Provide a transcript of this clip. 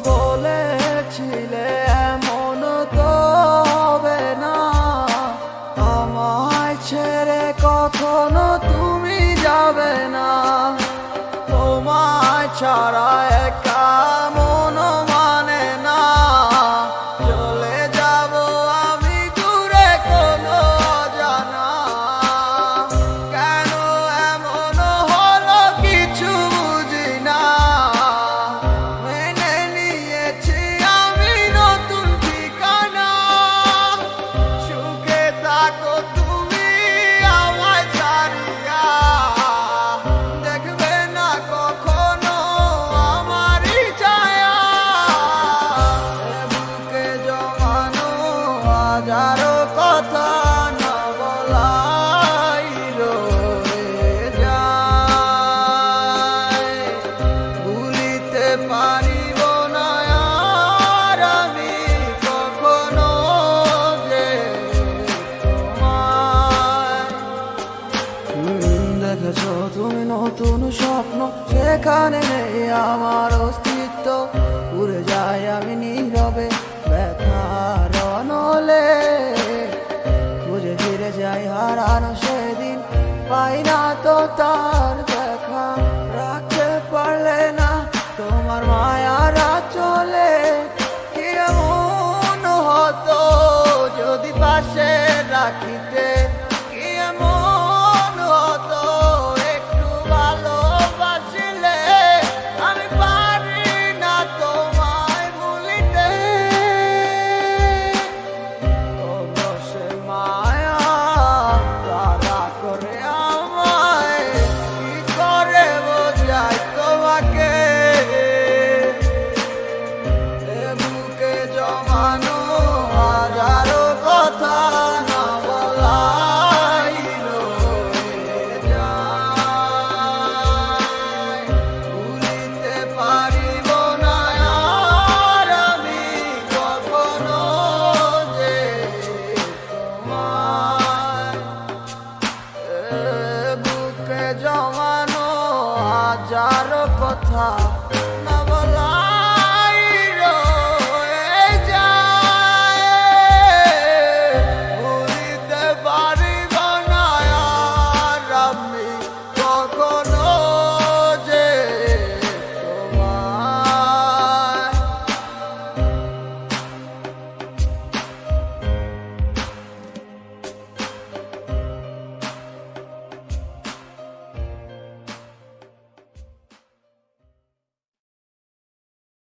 বলেছিলে এমন তো হবে না, আমায় ছেড়ে কখনো তুমি যাবে না। তোমায় ছাড়া একা মন মানে না, চলে যাব আমি দূরে কোনো অজানা। কেন এমন হলো কিছু বুঝি না, মেনে নিয়েছি আমি নতুন ঠিকানা। সুখে থাকো তুমি আমায় ছাড়িয়া, দেখবে না কখনো আমারই ছায়া। বুকে জমানো হাজারো কথা না বলাই রয়ে যায়, ভুলিতে পারিব না আর আমি কখনো যে তোমায়। দেখেছো তুমি নতুন স্বপ্ন, সেখানে নেই আমার অস্তিত্ব। উড়ে যাই আমি নীরবে ব্যথার অনলে, খুঁজে ফিরে যাই হারানো সেদিন, পাই না তো তার দেখা। রাখতে পারলে না তোমার মায়ারা চলে, কি এমন হতো যদি পাশে রাখি